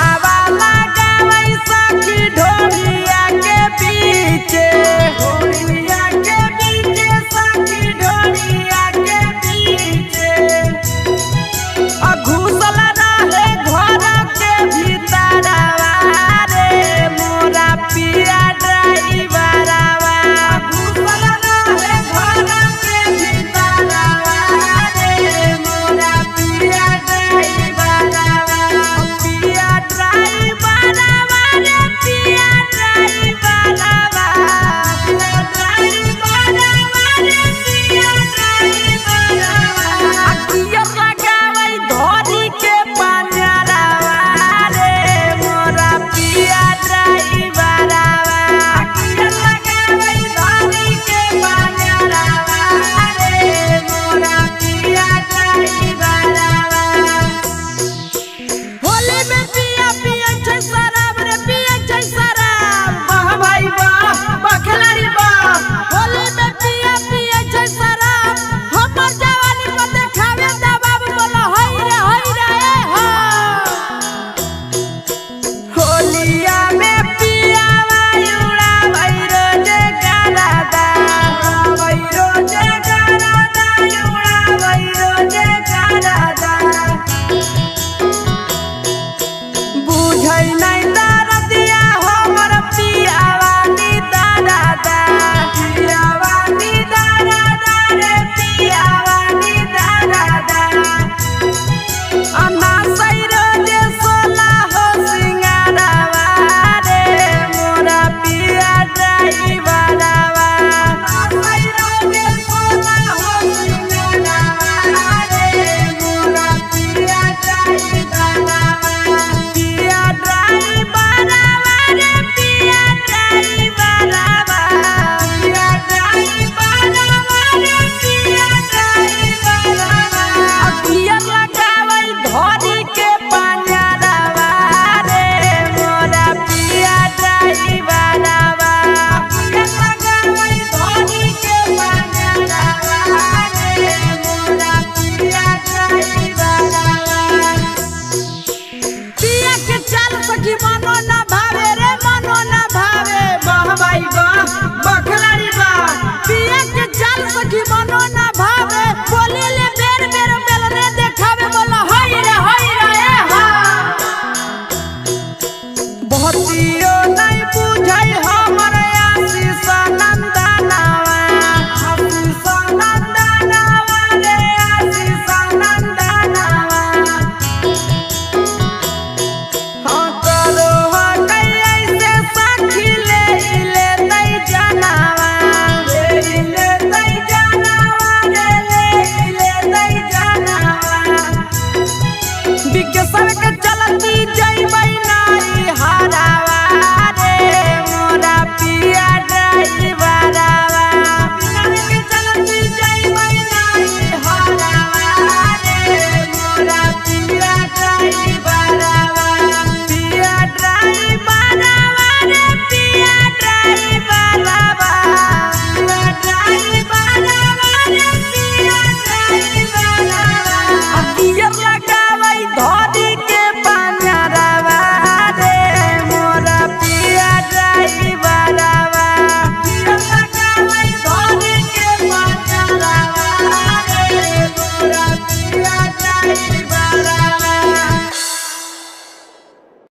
हवा लगावई सखी ढोलिया के पीछे सखी ढोलिया के पीछे घुसल रहे घर के भीतरवा रे मोरा पिया ड्राइवरवा घुसल रहे घर के भीतरवा रे मोरा पिया ड्राइवरवा पिया ड्राइवरवा रे पिया ड्राइवरवा पिया ड्राइवरवा रे पिया ड्राइवरवा अखिया लगावई धोरी के पंजरवा रे मोरा पिया ड्राइवरवा अखिया लगावई धोरी के पंजरवा रे मोरा पिया ड्राइवरवा होली में पिया पिया छै शराब रे पिया छै शराब वाह भाई वाह बखलारी वाह होली में पिया पिया छै शराब हमर जवानी पर देखावे दबाव बोला होई रे ए हो होलिया में पिया वायुड़ा भैरो जे गारादा भैरो जे गारादा युड़ा भैरो जे गारादा बुझै नै दरदिया हमर पियावानी दादा पियावानी दादा रे पियावानी दादा अन्ना सैरो जे सोला हो सिंगारवा रे मोरा पिया ड्राइवरवा सैरो जे सोला हो सिंगारवा रे मोरा पिया ड्राइवरवा पिया ड्राइवरवा रे पिया ड्राइवरवा पिया ड्राइवरवा रे पिया ड्राइवरवा अखिया लगावई धोरी के पंजरवा रे मोरा पिया ड्राइवरवा अखिया लगावई धोरी के पंजरवा रे मोरा पिया ड्राइवरवा पिया के चल सखी मनो न भावे रे मनो न भावे वाह भाई वाह बखलारी वाह पिया के चल सखी मनो न भावे बोले ले बेर बेर बेलने देखावे बोला होई रे ए हा बहुतियो नहीं